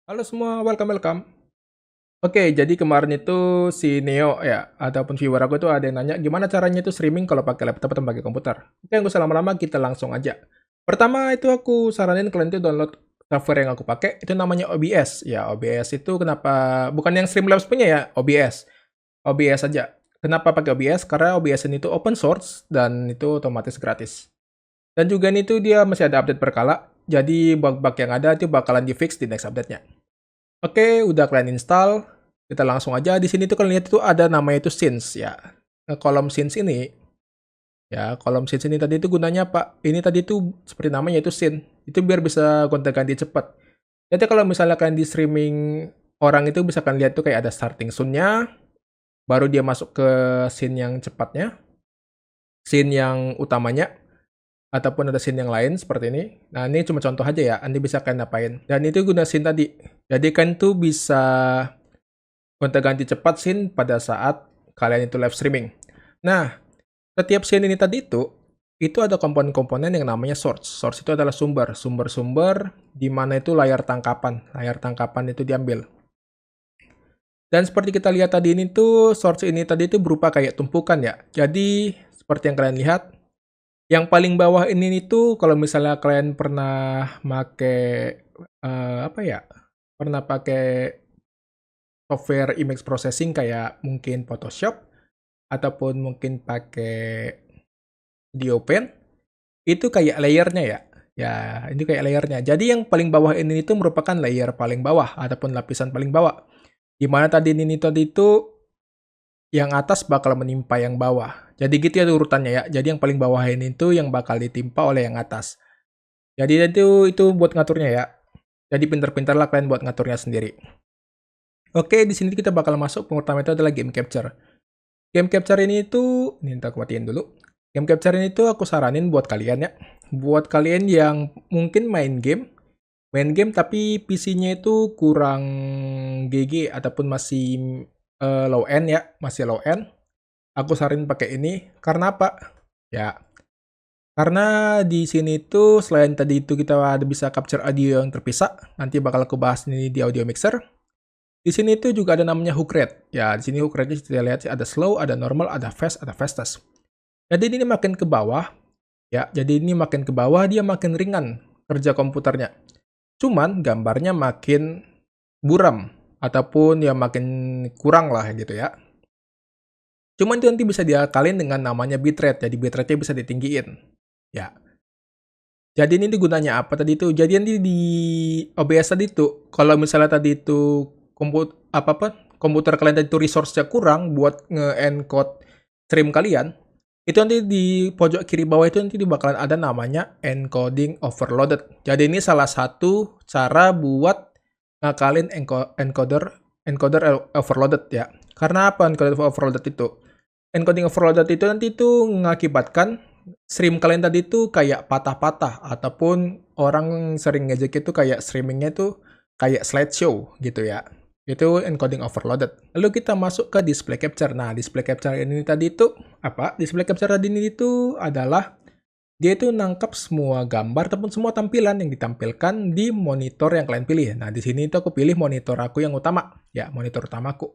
Halo semua, welcome. Oke, jadi kemarin itu si Neo ya, ataupun viewer aku tuh ada yang nanya gimana caranya itu streaming kalau pakai laptop atau pakai komputer. Oke, nggak usah lama-lama, kita langsung aja. Pertama itu aku saranin kalian tuh download software yang aku pakai, itu namanya OBS. Ya, OBS itu kenapa, bukan yang Streamlabs punya ya, OBS. OBS aja. Kenapa pakai OBS? Karena OBS ini tuh open source dan itu otomatis gratis. Dan juga ini tuh dia masih ada update berkala, jadi bug-bug yang ada itu bakalan di-fix di next update-nya. Oke, udah kalian install, kita langsung aja. Di sini tuh kalian lihat itu ada namanya itu scenes ya. Kolom scenes ini, ya kolom scenes ini tadi itu gunanya apa? Ini tadi itu seperti namanya itu scene. Itu biar bisa gonta-ganti cepat. Jadi kalau misalnya kalian di streaming orang itu bisa kalian lihat tuh kayak ada starting soon-nya, baru dia masuk ke scene yang cepatnya, scene yang utamanya, ataupun ada scene yang lain seperti ini. Nah, ini cuma contoh aja ya, nanti bisa kalian apain. Dan itu guna scene tadi. Jadi kan tuh bisa gonta-ganti cepat scene pada saat kalian itu live streaming. Nah, setiap scene ini tadi itu ada komponen-komponen yang namanya source. Source itu adalah sumber. Sumber-sumber di mana itu layar tangkapan. Layar tangkapan itu diambil. Dan seperti kita lihat tadi ini tuh, source ini tadi itu berupa kayak tumpukan ya. Jadi, seperti yang kalian lihat, yang paling bawah ini itu kalau misalnya kalian pernah make apa ya? Pernah pakai software image processing kayak mungkin Photoshop ataupun mungkin pakai DioPen, itu kayak layernya ya. Ya, ini kayak layernya. Jadi yang paling bawah ini itu merupakan layer paling bawah ataupun lapisan paling bawah. Di mana tadi itu yang atas bakal menimpa yang bawah. Jadi gitu ya urutannya ya. Jadi yang paling bawah ini itu yang bakal ditimpa oleh yang atas. Jadi itu buat ngaturnya ya. Jadi pintar-pintarlah kalian buat ngaturnya sendiri. Oke, di sini kita bakal masuk. Pertama itu adalah game capture. Game capture ini ntar aku matiin dulu. Game capture ini tuh aku saranin buat kalian ya. Buat kalian yang mungkin main game tapi PC-nya itu kurang GG ataupun masih low end ya, masih low end. Aku saranin pakai ini karena apa? Ya, karena di sini tuh selain tadi itu kita ada bisa capture audio yang terpisah, nanti bakal aku bahas ini di audio mixer. Di sini tuh juga ada namanya hook rate. Ya, di sini hook rate-nya kita lihat sih ada slow, ada normal, ada fast, ada fastest. Jadi ini makin ke bawah, ya. Jadi ini makin ke bawah dia makin ringan kerja komputernya. Cuman gambarnya makin buram ataupun ya makin kurang lah gitu ya. Cuman itu nanti bisa diakalin dengan namanya bitrate. Jadi bitrate-nya bisa ditinggiin. Ya. Jadi ini gunanya apa tadi itu? Jadi nanti di OBS tadi itu, kalau misalnya tadi itu komputer kalian tadi itu resource-nya kurang buat nge-encode stream kalian, itu nanti di pojok kiri bawah itu nanti bakalan ada namanya encoding overloaded. Jadi ini salah satu cara buat ngakalin encoder overloaded ya. Karena apa encoder overloaded itu? Encoding overloaded itu nanti itu mengakibatkan stream kalian tadi itu kayak patah-patah ataupun orang sering ngejek itu kayak streamingnya itu kayak slideshow gitu ya. Itu encoding overloaded. Lalu kita masuk ke display capture. Nah, display capture ini tadi itu apa? Display capture tadi ini itu adalah dia itu nangkap semua gambar ataupun semua tampilan yang ditampilkan di monitor yang kalian pilih. Nah, di sini itu aku pilih monitor aku yang utama, ya, monitor utamaku.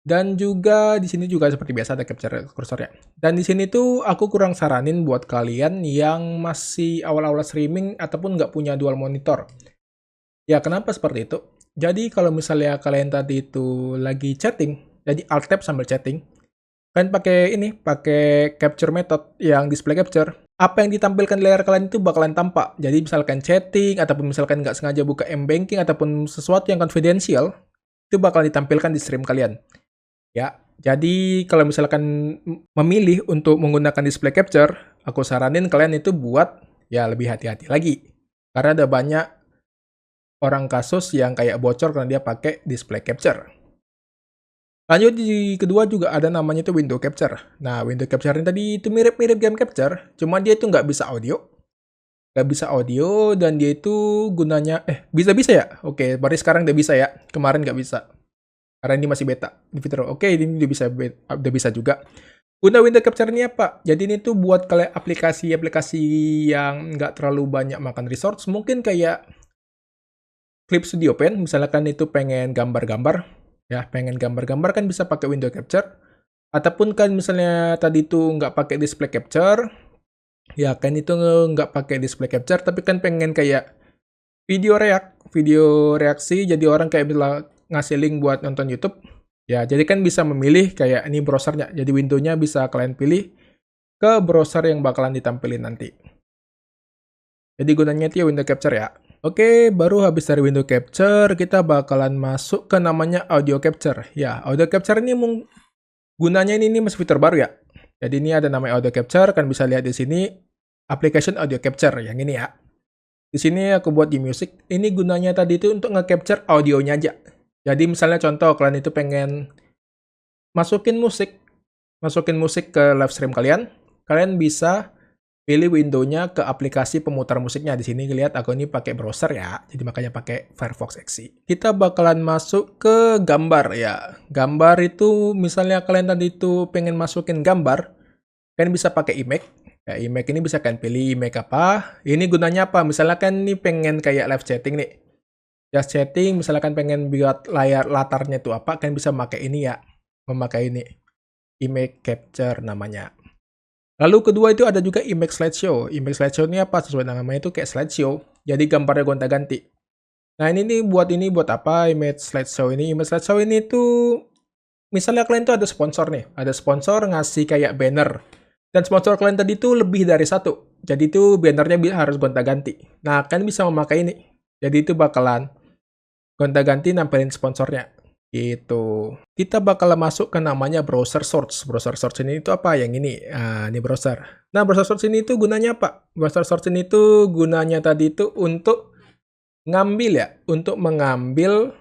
Dan juga di sini juga seperti biasa ada capture kursornya. Dan di sini tuh aku kurang saranin buat kalian yang masih awal-awal streaming ataupun nggak punya dual monitor. Ya, kenapa seperti itu? Jadi kalau misalnya kalian tadi itu lagi chatting, jadi alt tab sambil chatting, kalian pakai ini, pakai capture method yang display capture. Apa yang ditampilkan di layar kalian itu bakalan tampak. Jadi misalkan chatting ataupun misalkan nggak sengaja buka m-banking ataupun sesuatu yang confidential, itu bakal ditampilkan di stream kalian. Ya, jadi kalau misalkan memilih untuk menggunakan display capture, aku saranin kalian itu buat ya lebih hati-hati lagi. Karena ada banyak orang kasus yang kayak bocor karena dia pakai display capture. Lanjut di kedua juga ada namanya itu window capture. Nah, window capture ini tadi itu mirip-mirip game capture, cuma dia itu nggak bisa audio. Nggak bisa audio dan dia itu gunanya, bisa-bisa ya? Oke, berarti sekarang udah bisa ya. Kemarin nggak bisa. Karena ini masih beta di fitur. Oke, ini udah bisa juga. Guna window capture ini apa? Jadi ini tuh buat kalian aplikasi-aplikasi yang nggak terlalu banyak makan resource, mungkin kayak Clip Studio Pen, misalkan itu pengen gambar-gambar, ya pengen gambar-gambar kan bisa pakai window capture, ataupun kan misalnya tadi itu nggak pakai display capture, ya kan itu nggak pakai display capture, tapi kan pengen kayak video reaksi, jadi orang kayak bisa ngasih link buat nonton YouTube, ya jadi kan bisa memilih kayak ini browsernya, jadi windownya bisa kalian pilih ke browser yang bakalan ditampilin nanti. Jadi gunanya itu ya window capture ya. Oke, baru habis dari window capture, kita bakalan masuk ke namanya audio capture. Ya, audio capture ini gunanya ini masih fitur baru ya. Jadi ini ada namanya audio capture, kan bisa lihat di sini application audio capture yang ini ya. Di sini aku buat di music. Ini gunanya tadi itu untuk nge-capture audionya aja. Jadi misalnya contoh kalian itu pengen masukin musik ke live stream kalian bisa pilih windownya ke aplikasi pemutar musiknya. Di sini lihat aku ini pakai browser ya, jadi makanya pakai Firefox XE. Kita bakalan masuk ke gambar ya. Gambar itu misalnya kalian tadi itu pengen masukin gambar, kalian bisa pakai image. Ya, image ini bisa kalian pilih image apa. Ini gunanya apa? Misalnya kan ini pengen kayak live chatting nih. Just chatting, misalkan pengen buat layar latarnya itu apa, kalian bisa pakai ini ya. Memakai ini. Image capture namanya. Lalu kedua itu ada juga image slideshow. Image slideshow ini apa? Sesuai namanya itu kayak slideshow. Jadi gambarnya gonta-ganti. Nah ini buat apa image slideshow ini? Image slideshow ini tuh misalnya kalian tuh ada sponsor nih. Ada sponsor ngasih kayak banner. Dan sponsor kalian tadi tuh lebih dari satu. Jadi itu bannernya harus gonta-ganti. Nah kalian bisa memakai ini. Jadi itu bakalan gonta-ganti nampilin sponsornya. Gitu. Kita bakal masuk ke namanya browser source. Browser source ini itu apa? Yang ini. Ini browser. Nah, browser source ini itu gunanya apa? Browser source ini itu gunanya tadi itu untuk ngambil ya. Untuk mengambil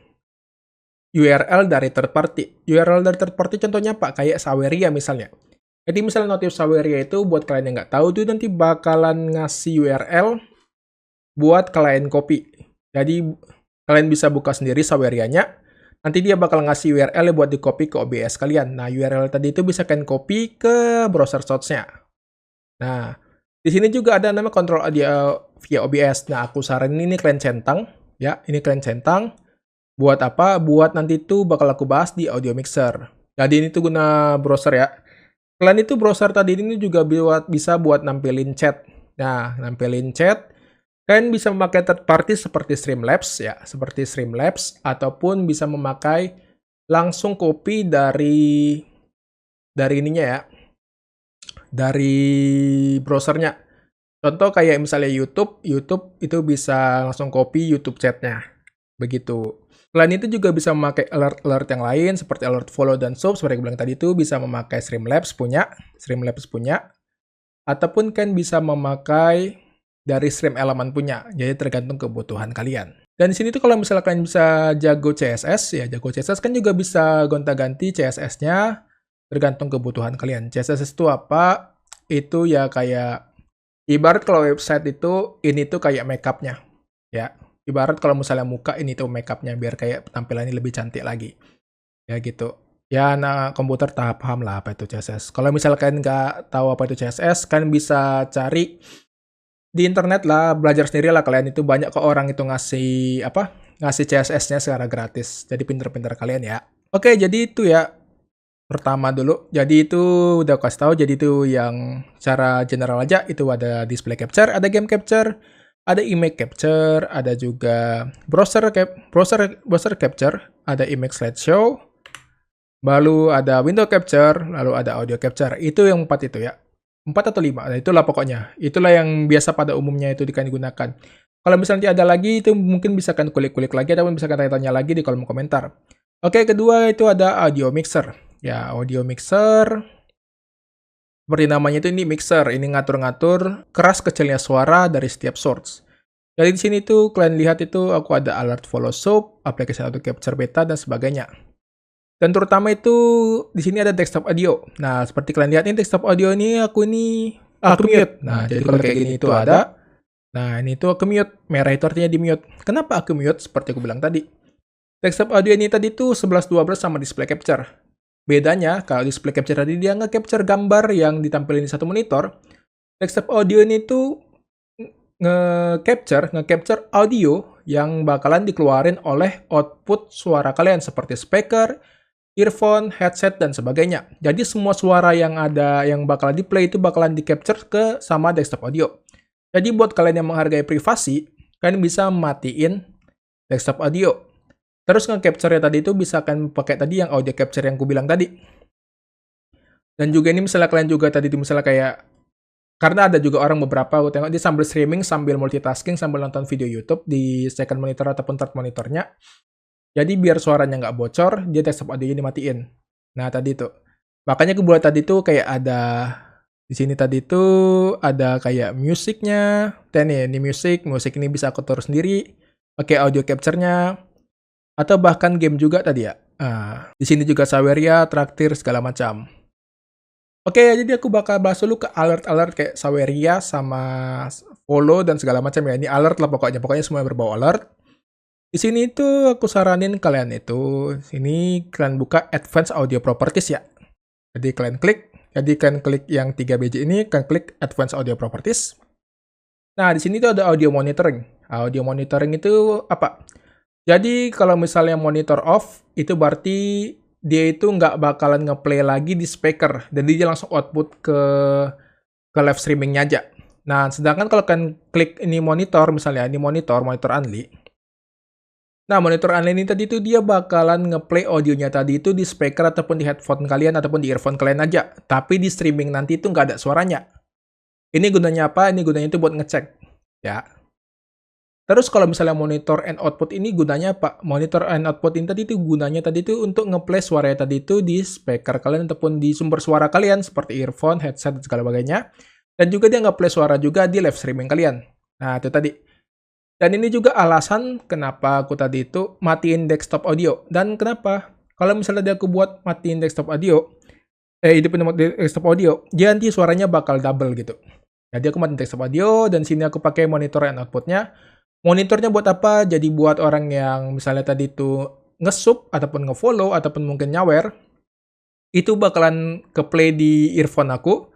URL dari third party. URL dari third party contohnya apa? Kayak Saweria misalnya. Jadi misalnya notif Saweria itu buat kalian yang nggak tahu itu nanti bakalan ngasih URL buat kalian copy. Jadi kalian bisa buka sendiri Sawerianya. Nanti dia bakal ngasih URL buat di-copy ke OBS kalian. Nah, URL tadi itu bisa kalian copy ke browser source-nya. Nah, di sini juga ada nama control audio via OBS. Nah, aku saranin ini kalian centang. Ya, ini kalian centang. Buat apa? Buat nanti itu bakal aku bahas di audio mixer. Jadi ini tuh guna browser ya. Selain itu browser tadi ini juga bisa buat nampilin chat. Nah, nampilin chat. Kalian bisa memakai third party seperti Streamlabs ya, seperti Streamlabs, ataupun bisa memakai langsung copy dari ininya ya, dari browsernya. Contoh kayak misalnya YouTube itu bisa langsung copy YouTube chatnya, begitu. Selain itu juga bisa memakai alert-alert yang lain seperti alert follow dan sub seperti yang bilang tadi itu bisa memakai Streamlabs punya, ataupun kan bisa memakai dari stream elemen punya, jadi tergantung kebutuhan kalian. Dan di sini tuh kalau misalnya kalian bisa jago CSS, ya jago CSS kan juga bisa gonta-ganti CSS-nya tergantung kebutuhan kalian. CSS itu apa? Itu ya kayak, ibarat kalau website itu, ini tuh kayak makeup-nya. Ya, ibarat kalau misalnya muka, ini tuh makeup-nya, biar kayak tampilannya lebih cantik lagi. Ya gitu. Ya, anak komputer tahap paham lah apa itu CSS. Kalau misalnya kalian nggak tahu apa itu CSS, kalian bisa cari di internet lah, belajar sendiri lah kalian. Itu banyak kok orang itu ngasih CSS-nya secara gratis. Jadi pinter-pinter kalian ya. Oke, jadi itu ya pertama dulu. Jadi itu udah kasih tahu. Jadi itu yang cara general aja. Itu ada display capture, ada game capture, ada image capture, ada juga browser capture, ada image slideshow, lalu ada window capture, lalu ada audio capture. Itu yang 4 itu ya. 4 atau 5, nah itulah pokoknya. Itulah yang biasa pada umumnya itu digunakan. Kalau misalnya ada lagi, itu mungkin bisa kan kulik-kulik lagi, ataupun bisa tanya-tanya lagi di kolom komentar. Oke, kedua itu ada audio mixer. Ya, audio mixer. Seperti namanya itu ini mixer. Ini ngatur-ngatur keras kecilnya suara dari setiap source. Jadi di sini tuh kalian lihat itu aku ada alert follow sub, aplikasi audio capture beta, dan sebagainya. Dan terutama itu di sini ada desktop audio. Nah, seperti kalian lihat ini desktop audio ini aku mute. Nah, jadi kalau kayak gini itu ada. Nah, ini tuh aku mute. Merah itu artinya di mute. Kenapa aku mute? Seperti aku bilang tadi. Desktop audio ini tadi tuh 11-12 sama display capture. Bedanya, kalau display capture tadi dia nge-capture gambar yang ditampilkan di satu monitor. Desktop audio ini tuh nge-capture audio yang bakalan dikeluarin oleh output suara kalian seperti speaker, earphone, headset, dan sebagainya. Jadi semua suara yang ada yang bakalan di-play itu bakalan di-capture ke sama desktop audio. Jadi buat kalian yang menghargai privasi, kalian bisa matiin desktop audio. Terus nge-capture-nya tadi itu bisa kan pakai tadi yang audio capture yang ku bilang tadi. Dan juga ini misalnya kalian juga tadi misalnya kayak, karena ada juga orang beberapa aku tengok dia sambil streaming, sambil multitasking, sambil nonton video YouTube di second monitor ataupun third monitornya. Jadi biar suaranya nggak bocor, dia desktop audionya dimatiin. Nah tadi tuh, makanya aku buat tadi tuh kayak ada di sini tadi tuh ada kayak musiknya. Dan nih, ini musik ini bisa aku taruh sendiri, pakai audio capture-nya, atau bahkan game juga tadi ya. Nah, di sini juga Saweria, traktir segala macam. Oke, jadi aku bakal bahas dulu ke alert-alert kayak Saweria sama follow dan segala macam ya. Ini alert lah pokoknya semua berbau alert. Di sini tuh aku saranin kalian itu, sini kalian buka Advanced Audio Properties ya. Jadi kalian klik yang 3BJ ini, kalian klik Advanced Audio Properties. Nah, di sini tuh ada audio monitoring. Audio monitoring itu apa? Jadi kalau misalnya monitor off, itu berarti dia itu nggak bakalan ngeplay lagi di speaker. Jadi dia langsung output ke live streamingnya aja. Nah, sedangkan kalau kalian klik ini monitor, misalnya ini monitor only. Nah, monitor only ini tadi itu dia bakalan ngeplay audionya tadi itu di speaker ataupun di headphone kalian ataupun di earphone kalian aja. Tapi di streaming nanti itu nggak ada suaranya. Ini gunanya apa? Ini gunanya itu buat ngecek. Ya. Terus kalau misalnya monitor and output ini gunanya apa? Monitor and output ini tadi itu gunanya tadi itu untuk ngeplay suaranya tadi itu di speaker kalian ataupun di sumber suara kalian seperti earphone, headset, dan segala bagainya. Dan juga dia ngeplay suara juga di live streaming kalian. Nah, itu tadi. Dan ini juga alasan kenapa aku tadi itu matiin desktop audio. Dan kenapa? Kalau misalnya dia aku buat matiin desktop audio, hidupin desktop audio, dia nanti suaranya bakal double gitu. Jadi aku matiin desktop audio, dan sini aku pakai monitor and outputnya. Monitornya buat apa? Jadi buat orang yang misalnya tadi itu nge-sub ataupun nge-follow ataupun mungkin nyawer, itu bakalan ke-play di earphone aku.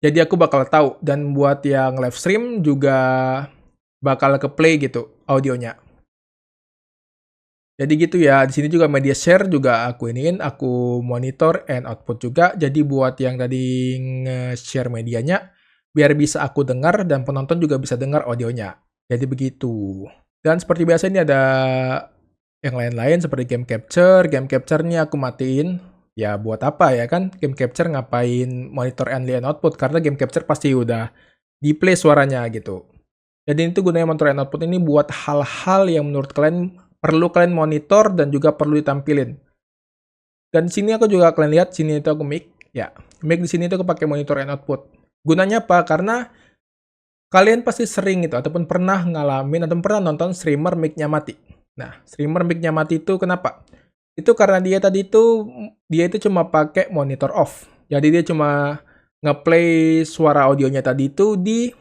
Jadi aku bakal tahu, dan buat yang live stream juga bakal ke-play gitu audionya. Jadi gitu ya. Di sini juga media share juga aku iniin, aku monitor and output juga. Jadi buat yang tadi nge-share medianya, biar bisa aku dengar dan penonton juga bisa dengar audionya. Jadi begitu. Dan seperti biasa ini ada yang lain-lain seperti game capture. Game capture-nya aku matiin. Ya buat apa ya kan? Game capture ngapain monitor only and output? Karena game capture pasti udah di-play suaranya gitu. Jadi itu gunanya monitor and output ini buat hal-hal yang menurut kalian perlu kalian monitor dan juga perlu ditampilin. Dan di sini aku juga kalian lihat, sini itu aku mic. Ya, mic di sini itu aku pakai monitor and output. Gunanya apa? Karena kalian pasti sering itu, ataupun pernah ngalamin, atau pernah nonton streamer mic-nya mati. Nah, streamer mic-nya mati itu kenapa? Itu karena dia itu cuma pakai monitor off. Jadi dia cuma ngeplay suara audionya tadi itu di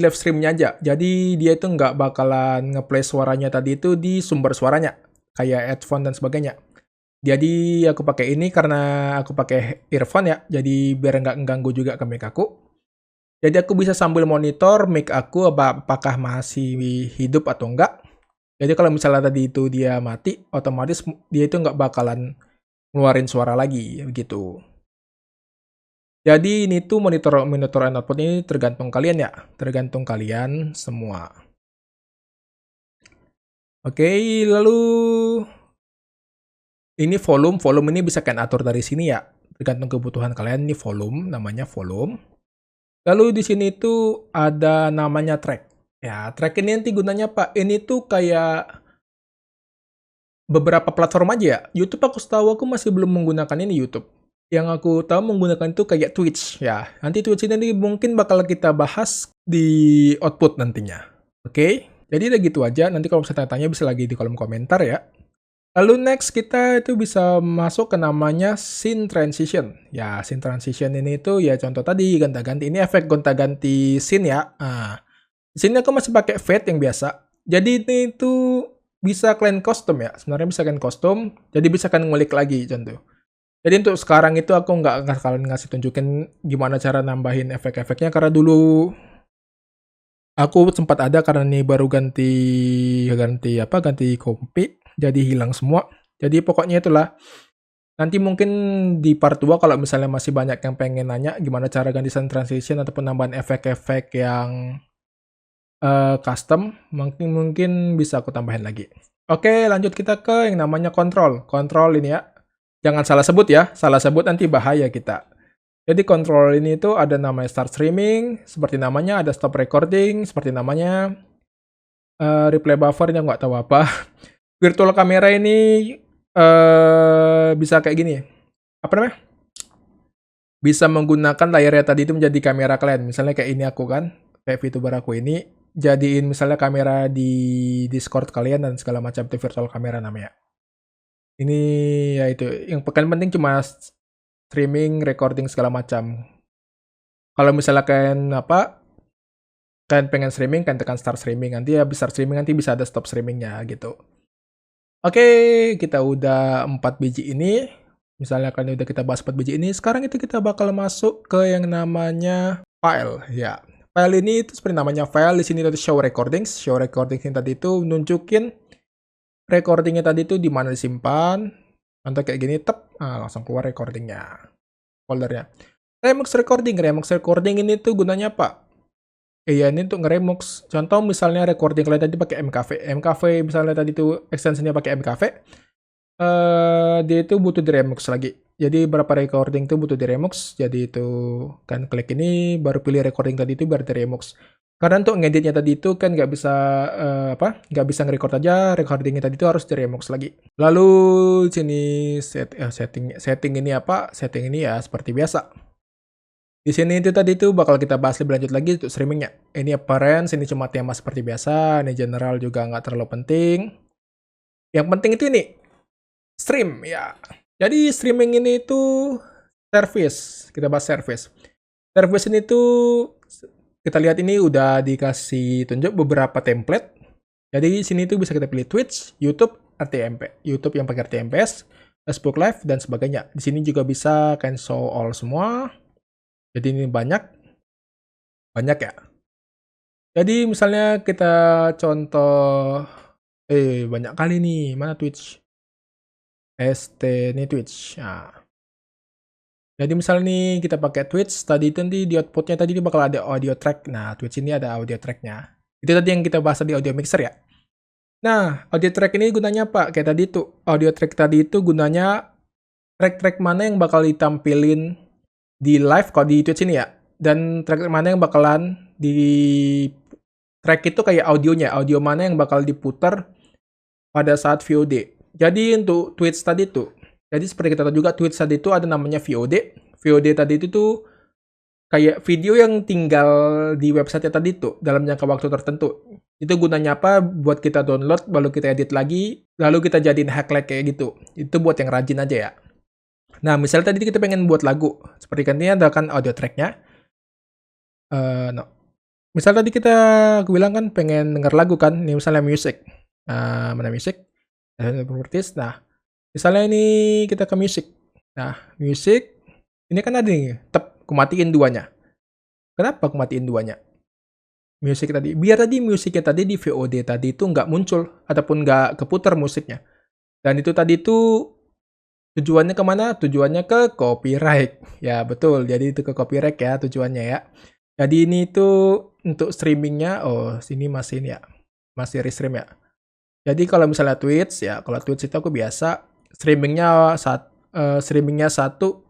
live stream-nya aja. Jadi dia itu nggak bakalan ngeplay suaranya tadi itu di sumber suaranya, kayak headphone dan sebagainya. Jadi aku pakai ini karena aku pakai earphone ya, jadi biar nggak mengganggu juga ke mic aku. Jadi aku bisa sambil monitor mic aku apakah masih hidup atau enggak. Jadi kalau misalnya tadi itu dia mati, otomatis dia itu nggak bakalan ngeluarin suara lagi, begitu. Jadi ini tuh monitor and output ini tergantung kalian ya, tergantung kalian semua. Oke, lalu ini volume ini bisa kalian atur dari sini ya, tergantung kebutuhan kalian. Ini volume, namanya volume. Lalu di sini tuh ada namanya track. Ya, track ini nanti gunanya apa? Ini tuh kayak beberapa platform aja ya. YouTube aku setahu aku masih belum menggunakan ini YouTube. Yang aku tahu menggunakan itu kayak Twitch ya. Nanti Twitch ini mungkin bakal kita bahas di output nantinya. Oke? Jadi udah gitu aja. Nanti kalau misalnya tanya bisa lagi di kolom komentar ya. Lalu next kita itu bisa masuk ke namanya scene transition. Ya, scene transition ini itu ya contoh tadi gonta-ganti. Ini efek gonta-ganti scene ya. Nah, di sini aku masih pakai fade yang biasa. Jadi ini itu bisa kalian custom ya. Sebenarnya bisa kalian custom. Jadi bisa kalian ngulik lagi contoh. Jadi untuk sekarang itu aku nggak kalian ngasih tunjukin gimana cara nambahin efek-efeknya karena dulu Aku sempat ada karena ini baru ganti kompi, jadi hilang semua. Jadi pokoknya itulah. Nanti mungkin di part 2 kalau misalnya masih banyak yang pengen nanya gimana cara ganti sound transition ataupun nambahin efek-efek yang custom, mungkin mungkin bisa aku tambahin lagi. Oke, lanjut kita ke yang namanya kontrol. Kontrol ini ya. Jangan salah sebut ya, salah sebut nanti bahaya kita. Jadi kontrol ini itu ada namanya start streaming, seperti namanya, ada stop recording, seperti namanya, replay buffer yang nggak tahu apa. Virtual kamera ini bisa kayak gini, apa namanya? Bisa menggunakan layarnya tadi itu menjadi kamera kalian. Misalnya kayak ini aku kan, kayak VTuber aku ini, jadiin misalnya kamera di Discord kalian dan segala macam itu virtual kamera namanya. Ini ya itu, yang paling penting cuma streaming, recording segala macam. Kalau misalnya kalian pengen streaming, kalian tekan start streaming. Nanti habis start streaming nanti bisa ada stop streamingnya gitu. Oke, kita udah 4 biji ini. Misalnya kan udah kita bahas 4 biji ini, sekarang itu kita bakal masuk ke yang namanya file. Ya, file ini itu seperti namanya file. Di sini tadi show recordings. Show recordings yang tadi itu nunjukin recordingnya tadi itu di mana disimpan. Contoh kayak gini, langsung keluar recordingnya, foldernya. Remix recording. Remix recording ini tuh gunanya apa? Iya, ini untuk ngeremux. Contoh misalnya recording kalian tadi pakai MKV. MKV misalnya tadi itu extensionnya pakai MKV. Dia itu butuh diremux lagi. Jadi berapa recording itu butuh diremux. Jadi itu kan klik ini baru pilih recording tadi itu biar diremux. Karena untuk ngeditnya tadi itu kan nggak bisa nggak bisa nge-record aja, recordingnya tadi itu harus diremux lagi. Lalu sini setting ini apa? Setting ini ya seperti biasa. Di sini itu tadi itu bakal kita bahas lebih lanjut lagi untuk streamingnya. Ini appearance, ini cuma tema seperti biasa, ini general juga nggak terlalu penting. Yang penting itu ini, stream ya. Jadi streaming ini itu service, kita bahas service. Service ini tuh kita lihat ini udah dikasih tunjuk beberapa template. Jadi sini tuh bisa kita pilih Twitch, YouTube, RTMP, YouTube yang pakai RTMPS, Facebook Live dan sebagainya. Di sini juga bisa cancel all semua. Jadi ini banyak ya. Jadi misalnya kita contoh, banyak kali nih, mana Twitch? ST ini Twitch. Nah, jadi misalnya nih kita pakai Twitch, tadi itu nanti di outputnya tadi bakal ada audio track. Nah, Twitch ini ada audio tracknya. Itu tadi yang kita bahas di audio mixer ya. Nah, audio track ini gunanya apa? Kayak tadi tuh, audio track tadi itu gunanya track-track mana yang bakal ditampilin di live kalau di Twitch ini ya. Dan track mana yang bakalan di track itu kayak audionya, audio mana yang bakal diputar pada saat VOD. Jadi untuk Twitch tadi tuh, jadi seperti kita tahu juga Twitch tadi itu ada namanya VOD. VOD tadi itu tuh kayak video yang tinggal di website tadi tuh dalam jangka waktu tertentu. Itu gunanya apa? Buat kita download, lalu kita edit lagi, lalu kita jadiin hacklag kayak gitu. Itu buat yang rajin aja ya. Nah, misalnya tadi kita pengen buat lagu, seperti kan ini ada kan audio tracknya. No. Misalnya tadi aku bilang kan pengen denger lagu kan, ini misalnya music. Mana music? Properties. Nah, misalnya ini kita ke music. Nah, music, ini kan ada nih, aku matiin duanya. Kenapa aku matiin duanya? Music tadi, biar tadi musiknya tadi di VOD tadi itu nggak muncul, ataupun nggak keputar musiknya. Dan itu tadi itu tujuannya kemana? Tujuannya ke copyright. Ya, betul. Jadi itu ke copyright ya tujuannya ya. Jadi ini tuh untuk streamingnya, sini masih ini ya. Masih restream ya. Jadi kalau misalnya Twitch ya, kalau Twitch itu aku biasa streamingnya satu,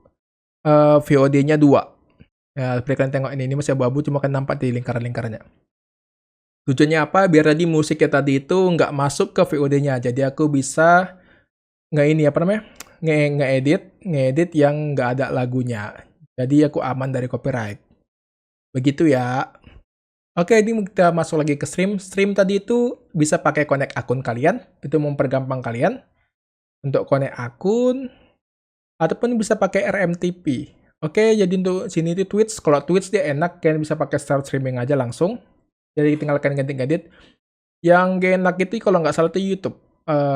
VOD-nya 2. Ya, seperti kalian tengok ini masih abu-abu cuma kan nampak di lingkaran-lingkarannya. Tujuannya apa? Biar tadi musiknya tadi itu nggak masuk ke VOD-nya. Jadi aku bisa ngedit yang nggak ada lagunya. Jadi aku aman dari copyright. Begitu ya. Oke, ini kita masuk lagi ke stream. Stream tadi itu bisa pakai connect akun kalian. Itu mempergampang kalian untuk connect akun. Ataupun bisa pakai RMTP. Oke, jadi untuk sini itu Twitch. Kalau Twitch dia enak, kalian bisa pakai start streaming aja langsung. Jadi tinggal kalian ganti-ganti. Yang gak enak itu kalau nggak salah itu YouTube.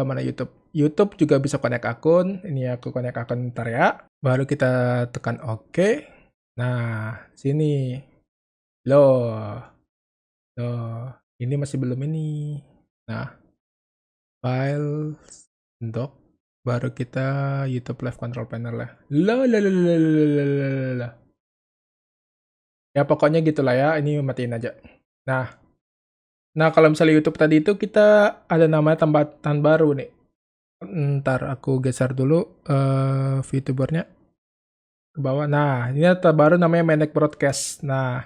Mana YouTube? YouTube juga bisa connect akun. Ini aku connect akun ntar ya. Baru kita tekan OK. Nah, sini. Loh. Tuh, ini masih belum ini. Nah, file, doc, baru kita YouTube Live Control Panel lah. Lah, lah, lah, lah, lah, lah, lah, lah, lah. Ya pokoknya gitulah ya, ini matiin aja. Nah, kalau misalnya YouTube tadi itu kita ada namanya tambatan baru nih. Ntar aku geser dulu VTubernya ke bawah. Nah, ini baru namanya Manage Broadcast. Nah,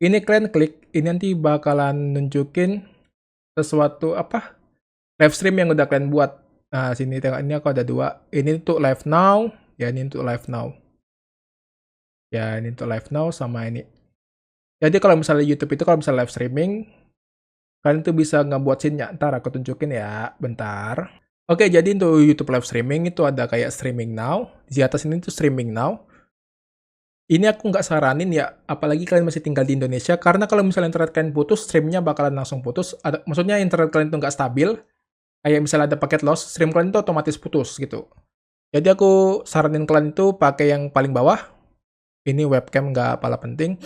ini kalian klik, ini nanti bakalan nunjukin sesuatu apa? Live stream yang udah kalian buat. Nah, sini tengok, ini aku ada dua. Ini untuk live now, ya ini untuk live now. Ya, ini untuk live now sama ini. Jadi kalau misalnya YouTube itu kalau misalnya live streaming, kalian tuh bisa ngebuat scene-nya. Ntar aku tunjukin ya, bentar. Oke, jadi untuk YouTube live streaming itu ada kayak streaming now. Di atas ini tuh streaming now. Ini aku nggak saranin ya, apalagi kalian masih tinggal di Indonesia, karena kalau misalnya internet kalian putus, streamnya bakalan langsung putus. Maksudnya internet kalian tuh nggak stabil, kayak misalnya ada paket loss, stream kalian tuh otomatis putus gitu. Jadi aku saranin kalian itu pakai yang paling bawah. Ini webcam nggak pala penting.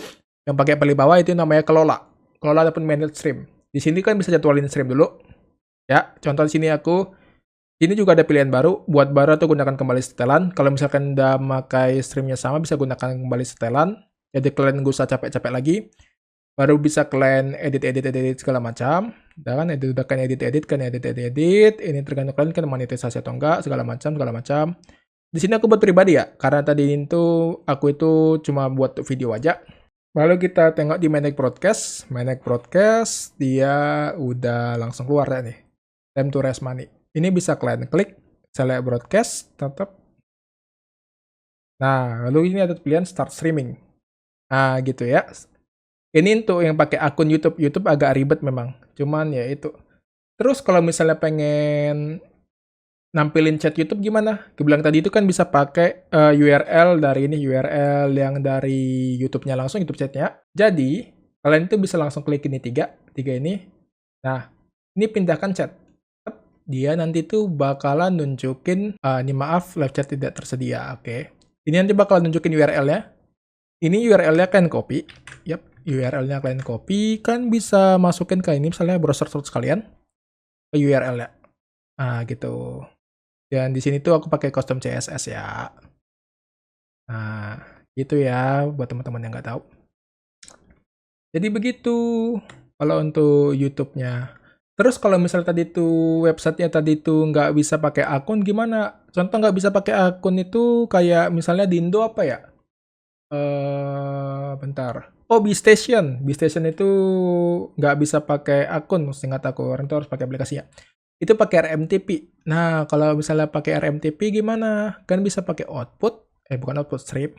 Yang pakai paling bawah itu namanya kelola. Kelola ataupun manage stream. Di sini kan bisa jadwalin stream dulu. Ya, contoh di sini ini juga ada pilihan baru. Buat baru atau gunakan kembali setelan. Kalau misalkan udah pakai streamnya sama, bisa gunakan kembali setelan. Jadi kalian nggak usah capek-capek lagi. Baru bisa kalian edit segala macam. Dan udah kan edit. Ini tergantung kalian kan monetisasi atau enggak, segala macam. Di sini aku buat pribadi ya, karena tadi itu aku itu cuma buat video aja. Lalu kita tengok di Manage Broadcast. Manage Broadcast, dia udah langsung keluar ya nih. Time to raise money. Ini bisa kalian klik, select broadcast, tetap. Nah, lalu ini ada pilihan start streaming. Nah, gitu ya. Ini untuk yang pakai akun YouTube. YouTube agak ribet memang. Cuman ya itu. Terus kalau misalnya pengen nampilin chat YouTube gimana? Kebilang tadi itu kan bisa pakai URL dari ini, URL yang dari YouTube-nya langsung, YouTube chatnya. Jadi, kalian itu bisa langsung klik ini tiga ini. Nah, ini pindahkan chat. Dia nanti tuh bakalan nunjukin, ini maaf, live chat tidak tersedia, oke. Ini nanti bakalan nunjukin URL-nya. Ini URL-nya kalian copy. Yap, URL-nya kalian copy. Kan bisa masukin ke ini, misalnya browser search kalian. Ke URL-nya. Nah, gitu. Dan di sini tuh aku pakai custom CSS ya. Nah, gitu ya buat teman-teman yang nggak tahu. Jadi begitu kalau untuk YouTube-nya. Terus kalau misalnya tadi tuh websitenya tadi tuh nggak bisa pakai akun gimana? Contoh nggak bisa pakai akun itu kayak misalnya di Indo apa ya? Bentar. Oh, B-Station. B-Station itu nggak bisa pakai akun, seingat aku. Orang tuh harus pakai aplikasinya. Itu pakai RMTP. Nah, kalau misalnya pakai RMTP gimana? Kan bisa pakai output, bukan output, stream.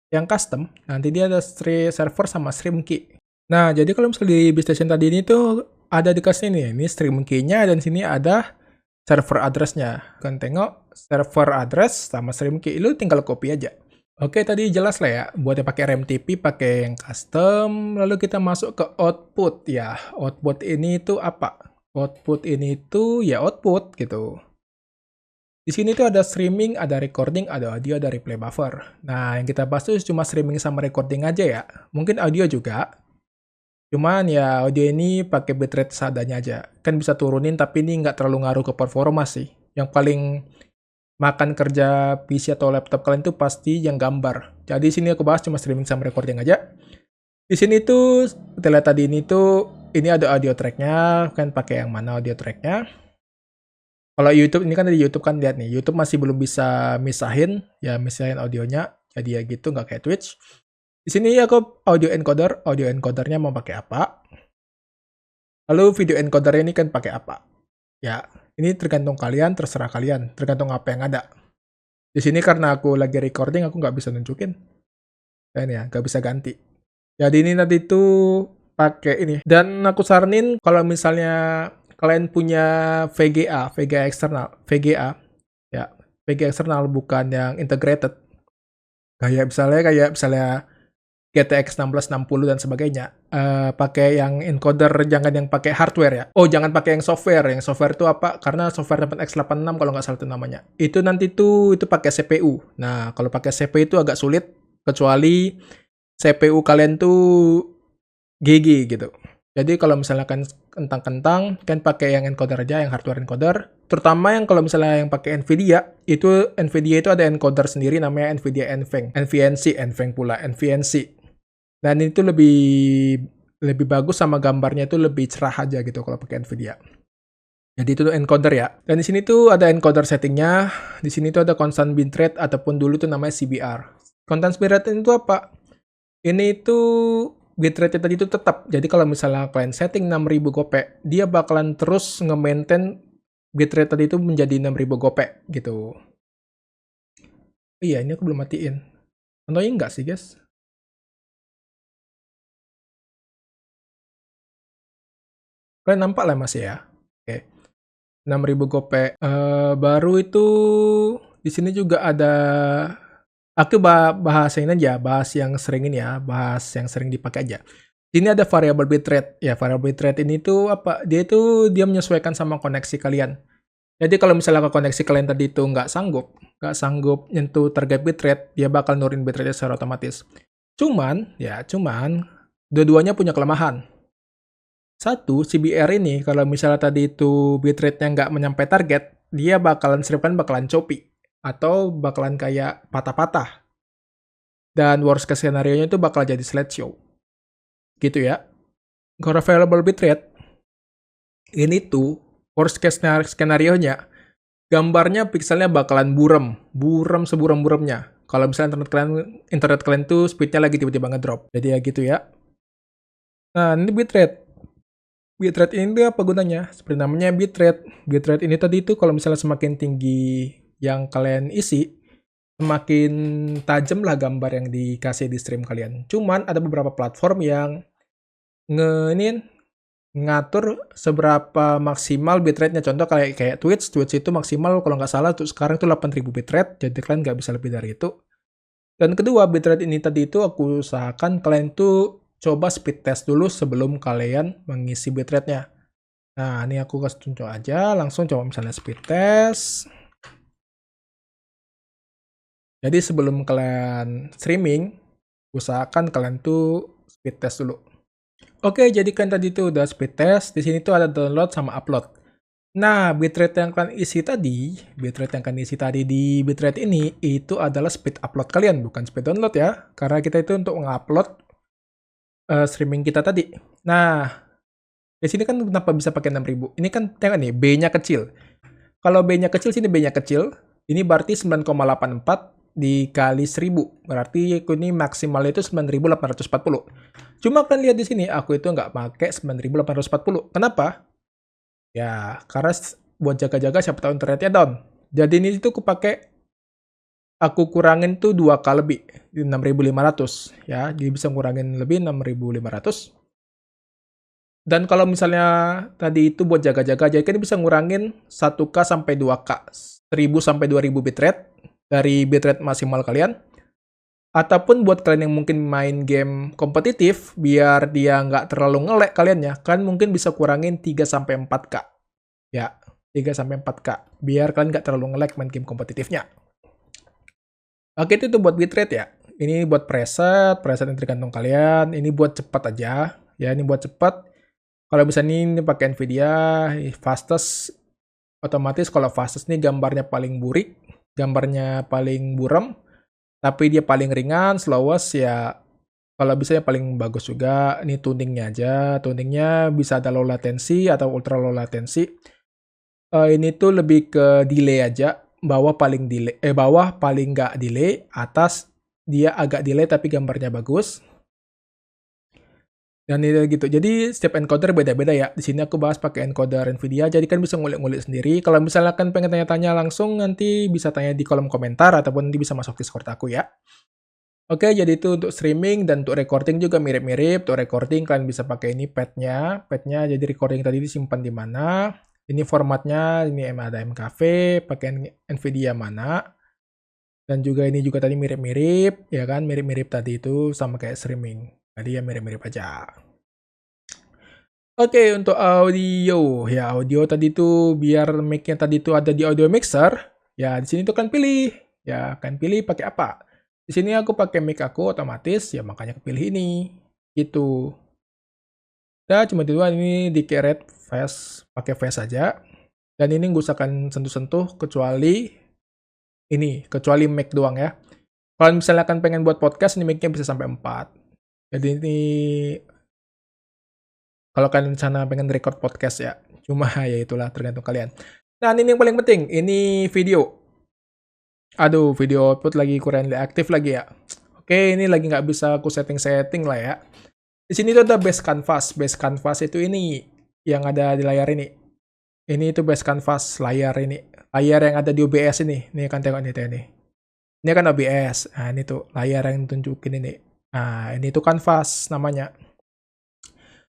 Yang custom, nanti dia ada server sama stream key. Nah, jadi kalau misalnya di B-Station tadi ini tuh ada dikasih nih, ini stream key-nya dan sini ada server address-nya. Kan tengok server address sama stream key, lu tinggal copy aja. Oke, tadi jelas lah ya, buat yang pakai RMTP, pakai yang custom, lalu kita masuk ke output ya. Output ini tuh apa? Output ini tuh ya output gitu. Di sini tuh ada streaming, ada recording, ada audio, ada replay buffer. Nah, yang kita bahas tuh cuma streaming sama recording aja ya. Mungkin audio juga. Cuman ya audio ini pakai bitrate seadanya aja. Kan bisa turunin tapi ini nggak terlalu ngaruh ke performa sih. Yang paling makan kerja PC atau laptop kalian tuh pasti yang gambar. Jadi sini aku bahas cuma streaming sama recording aja. Di sini tuh kita lihat tadi ini tuh ini ada audio tracknya. Kan pakai yang mana audio tracknya? Kalau YouTube ini kan dari YouTube kan lihat nih. YouTube masih belum bisa misahin audionya. Jadi ya gitu nggak kayak Twitch. Di sini aku audio encoder, audio encodernya mau pakai apa. Lalu video encoder ini kan pakai apa. Ya, ini tergantung kalian, terserah kalian, tergantung apa yang ada. Di sini karena aku lagi recording, aku nggak bisa nunjukin. Dan ya, nggak bisa ganti. Jadi ini nanti tuh pakai ini. Dan aku saranin kalau misalnya kalian punya VGA eksternal, ya, VGA eksternal bukan yang integrated. Kayak misalnya GTX 1660 dan sebagainya. Pakai yang encoder, jangan yang pakai hardware ya. Oh, jangan pakai yang software. Yang software itu apa? Karena software dapat X86 kalau nggak salah itu namanya. Itu nanti itu pakai CPU. Nah, kalau pakai CPU itu agak sulit, kecuali CPU kalian tuh GG gitu. Jadi kalau misalnya kan kentang-kentang, kan pakai yang encoder aja, yang hardware encoder. Terutama yang kalau misalnya yang pakai Nvidia itu ada encoder sendiri namanya Nvidia NVNC pula, NVNC. Dan itu lebih bagus sama gambarnya itu lebih cerah aja gitu kalau pakai Nvidia. Jadi itu tuh encoder ya. Dan di sini tuh ada encoder settingnya. Di sini tuh ada constant bitrate ataupun dulu tuh namanya CBR. Constant bitrate itu apa? Ini tuh bitrate tadi itu tetap. Jadi kalau misalnya kalian setting 6000 gope, dia bakalan terus nge-maintain bitrate tadi itu menjadi 6000 gope gitu. Iya, ini aku belum matiin. Contohnya enggak sih, guys? Kalian nampak lah masih ya. Oke. 6000 gope. Baru itu di sini juga ada, aku bahasain aja, bahas yang sering ini ya, bahas yang sering dipakai aja. Ini ada variable bitrate. Ya, variable bitrate ini tuh apa? Dia menyesuaikan sama koneksi kalian. Jadi kalau misalnya koneksi kalian tadi itu nggak sanggup nyentuh target bitrate, dia bakal nurunin bitrate secara otomatis. Cuman, dua-duanya punya kelemahan. Satu, CBR ini, kalau misalnya tadi itu bitrate-nya nggak menyampai target, dia bakalan choppy. Atau bakalan kayak patah-patah. Dan worst case scenario-nya itu bakal jadi slideshow. Gitu ya. Kalau available bitrate, ini tuh worst case skenario-nya, gambarnya pixelnya bakalan buram seburam-buramnya. Kalau misalnya internet kalian tuh speednya lagi tiba-tiba ngedrop. Jadi ya gitu ya. Nah, ini bitrate. Bitrate ini tuh apa gunanya? Seperti namanya bitrate. Bitrate ini tadi itu kalau misalnya semakin tinggi yang kalian isi, semakin tajam lah gambar yang dikasih di stream kalian. Cuman ada beberapa platform yang ngatur seberapa maksimal bitrate-nya. Contoh kayak Twitch itu maksimal kalau nggak salah tuh sekarang tuh 8000 bitrate, jadi kalian nggak bisa lebih dari itu. Dan kedua, bitrate ini tadi itu aku usahakan kalian tuh coba speed test dulu sebelum kalian mengisi bitrate-nya. Nah, ini aku kasih contoh aja, langsung coba misalnya speed test. Jadi sebelum kalian streaming, usahakan kalian tuh speed test dulu. Oke, jadi kan tadi tuh udah speed test. Di sini tuh ada download sama upload. Nah, bitrate yang kalian isi tadi di bitrate ini itu adalah speed upload kalian, bukan speed download ya. Karena kita itu untuk ngupload streaming kita tadi. Nah, di sini kan kenapa bisa pakai 6000? Ini kan tengok nih, B-nya kecil. Kalau B-nya kecil, sini B-nya kecil. Ini berarti 9,84 dikali 1000. Berarti aku ini maksimal itu 9840. Cuma kalian lihat di sini, aku itu nggak pakai 9840. Kenapa? Ya, karena buat jaga-jaga siapa tahu internetnya down. Jadi ini tuh aku kurangin tuh 2K lebih, 6500 ya. Jadi bisa ngurangin lebih 6500. Dan kalau misalnya tadi itu buat jaga-jaga, jadi kan bisa ngurangin 1K sampai 2K, 1000 sampai 2000 bitrate dari bitrate maksimal kalian. Ataupun buat kalian yang mungkin main game kompetitif, biar dia nggak terlalu nge-lag kalian ya, kan mungkin bisa kurangin 3 sampai 4K. Ya, 3 sampai 4K. Biar kalian nggak terlalu nge-lag main game kompetitifnya. Oke, itu tuh buat bitrate ya. Ini buat preset yang tergantung kalian. Ini buat cepat aja. Ya, ini buat cepat. Kalau misalnya ini pakai Nvidia, fastest, otomatis kalau fastest nih gambarnya paling burik, gambarnya paling buram, tapi dia paling ringan, slowest ya kalau bisa ya paling bagus juga. Ini tuningnya aja. Tuningnya bisa ada low latency atau ultra low latency. Ini tuh lebih ke delay aja. Bawah paling nggak delay, atas dia agak delay tapi gambarnya bagus. Dan itu gitu. Jadi setiap encoder beda-beda ya. Di sini aku bahas pakai encoder Nvidia, jadi kan bisa ngulik-ngulik sendiri. Kalau misalnya kan pengen tanya-tanya langsung, nanti bisa tanya di kolom komentar ataupun nanti bisa masuk Discord aku ya. Oke, jadi itu untuk streaming dan untuk recording juga mirip-mirip. Untuk recording kalian bisa pakai ini padnya. Padnya jadi recording tadi disimpan di mana. Ini formatnya, ini ada MKV, pakai Nvidia mana. Dan juga ini juga tadi mirip-mirip, ya kan? Mirip-mirip tadi itu sama kayak streaming. Jadi ya mirip-mirip aja. Oke, untuk audio. Ya, audio tadi tuh biar mic-nya tadi tuh ada di audio mixer. Ya, di sini tuh kan pilih. Ya, kan pilih pakai apa? Di sini aku pakai mic aku otomatis, ya makanya kepilih ini. Gitu. Udah, cuma itu doang. Ini di create face, pakai face aja. Dan ini nggak usah kan sentuh-sentuh kecuali ini, kecuali mic doang ya. Kalau misalnya kan pengen buat podcast, ini mic-nya bisa sampai 4. Jadi ini kalau kalian sana pengen record podcast ya. Cuma ya itulah tergantung kalian. Nah, ini yang paling penting. Ini video. Aduh, video output lagi kurang aktif lagi ya. Oke, ini lagi nggak bisa aku setting-setting lah ya. Di sini tuh ada base canvas. Base canvas itu ini yang ada di layar ini. Ini itu base canvas layar ini. Layar yang ada di OBS ini. Ini kan tengok ini. Ini kan OBS. Nah, ini tuh layar yang tunjukin ini. Nah, ini tuh canvas namanya.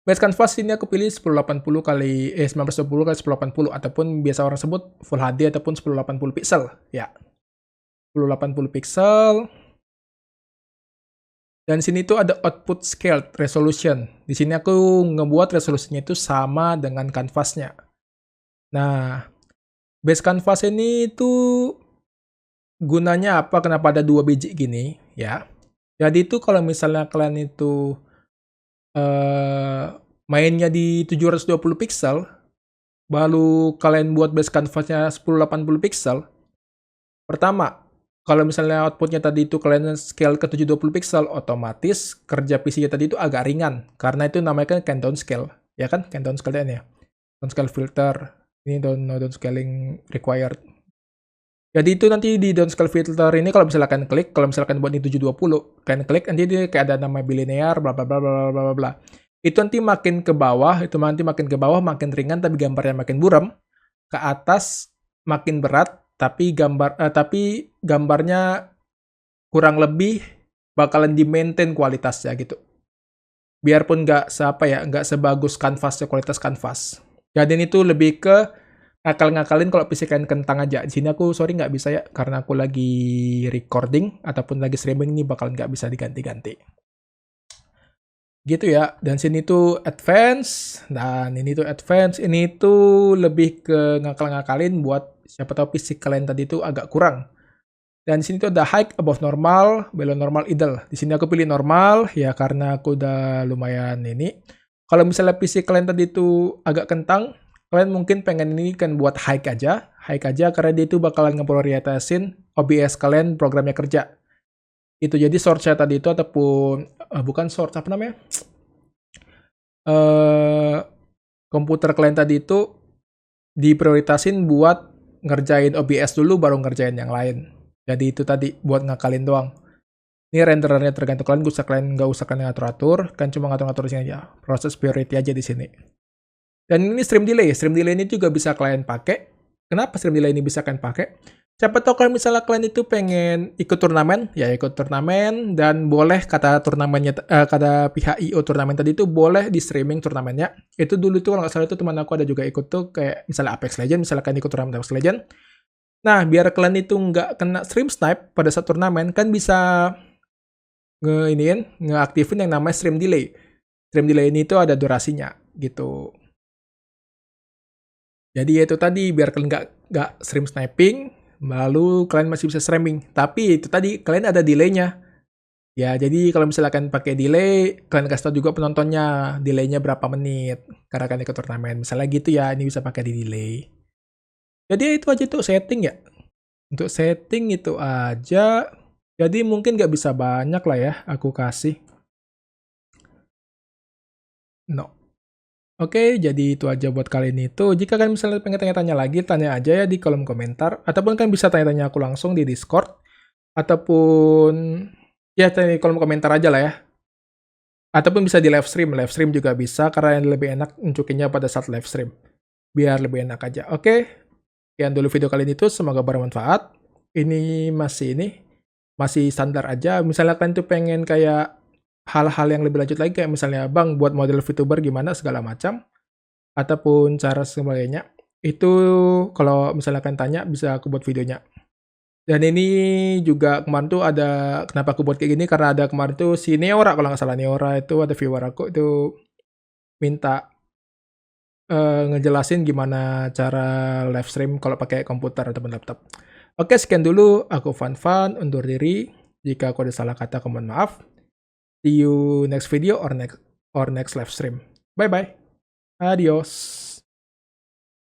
Base canvas ini aku pilih 1080 kali 1920 kali 1080 ataupun biasa orang sebut Full HD ataupun 1080 pixel ya. 1080 pixel. Dan sini tuh ada output scale resolution. Di sini aku ngebuat resolusinya itu sama dengan kanvasnya. Nah, base canvas ini tuh gunanya apa? Kenapa ada 2 biji gini ya? Jadi itu kalau misalnya kalian itu mainnya di 720 pixel, baru kalian buat base canvasnya 1080 pixel. Pertama, kalau misalnya outputnya tadi itu kalian scale ke 720 pixel, otomatis kerja PC-nya tadi itu agak ringan. Karena itu namanya kan countdown scale. Ya kan? Countdown scale ya. Downscale filter. Ini downscaling required. Jadi itu nanti di downscale filter ini kalau misalkan klik, kalau misalkan buat ini 720, kalian klik, nanti dia kayak ada nama bilinear, bla bla bla bla bla bla. Itu nanti makin ke bawah, makin ringan tapi gambarnya makin buram. Ke atas makin berat, tapi gambarnya kurang lebih bakalan di-maintain kualitasnya gitu. Biarpun nggak sebagus kanvasnya, kualitas kanvas. Jadi ini tuh lebih ke ngakalin kalau PC kalian kentang aja. Di sini aku sorry nggak bisa ya, karena aku lagi recording ataupun lagi streaming, ini bakalan nggak bisa diganti-ganti. Gitu ya. Dan sini tuh advance, dan ini tuh advance. Ini tuh lebih ke ngakalin buat siapa tahu PC kalian tadi tuh agak kurang. Dan di sini tuh ada high, above normal, below normal, idle. Di sini aku pilih normal ya karena aku udah lumayan ini. Kalau misalnya PC kalian tadi tuh agak kentang, kalian mungkin pengen ini kan buat high aja karena dia itu bakalan ngeprioritasin OBS kalian programnya kerja. Itu jadi source-nya tadi itu ataupun bukan source, apa namanya? Komputer kalian tadi itu diprioritasin buat ngerjain OBS dulu baru ngerjain yang lain. Jadi itu tadi buat ngakalin doang. Ini renderernya tergantung kalian, nggak usah kalian ngatur-atur, kan cuma ngatur-ngatur sini aja. Proses priority aja di sini. Dan ini stream delay. Stream delay ini juga bisa kalian pakai. Kenapa stream delay ini bisa kalian pakai? Siapa tahu kalau misalnya kalian itu pengen ikut turnamen, ya ikut turnamen, dan boleh kata pihak IO turnamen tadi itu boleh di streaming turnamennya. Itu dulu tuh kalau nggak salah itu teman aku ada juga ikut tuh kayak misalnya Apex Legends, misalnya kalian ikut turnamen Apex Legends. Nah, biar kalian itu nggak kena stream snipe pada saat turnamen, kan bisa ngeaktifin yang namanya stream delay. Stream delay ini tuh ada durasinya gitu. Jadi itu tadi biar kalian nggak stream sniping, lalu kalian masih bisa streaming. Tapi itu tadi kalian ada delay-nya. Ya, jadi kalau misalkan pakai delay, kalian kasih tahu juga penontonnya delay-nya berapa menit karena kalian ikut turnamen. Misalnya gitu ya, ini bisa pakai di delay. Jadi itu aja tuh setting ya. Untuk setting itu aja. Jadi mungkin nggak bisa banyak lah ya aku kasih. No. Oke, jadi itu aja buat kali ini tuh. Jika kalian misalnya pengen tanya-tanya lagi, tanya aja ya di kolom komentar. Ataupun kalian bisa tanya-tanya aku langsung di Discord. Ataupun ya tanya di kolom komentar aja lah ya. Ataupun bisa di live stream. Live stream juga bisa karena yang lebih enak nunjukinnya pada saat live stream. Biar lebih enak aja. Oke, sekian dulu video kali ini tuh. Semoga bermanfaat. Ini masih standar aja. Misalnya kalian tuh pengen kayak hal-hal yang lebih lanjut lagi kayak misalnya bang buat model VTuber gimana segala macam ataupun cara sebagainya itu kalau misalnya kalian tanya bisa aku buat videonya. Dan ini juga kemarin tuh ada kenapa aku buat kayak gini karena ada kemarin tuh si Neora kalau nggak salah, Neora itu ada viewer aku itu minta ngejelasin gimana cara live stream kalau pakai komputer ataupun laptop. Oke, sekian dulu aku Fan undur diri. Jika aku ada salah kata, aku mohon maaf. See you next video or next live stream. Bye-bye. Adios.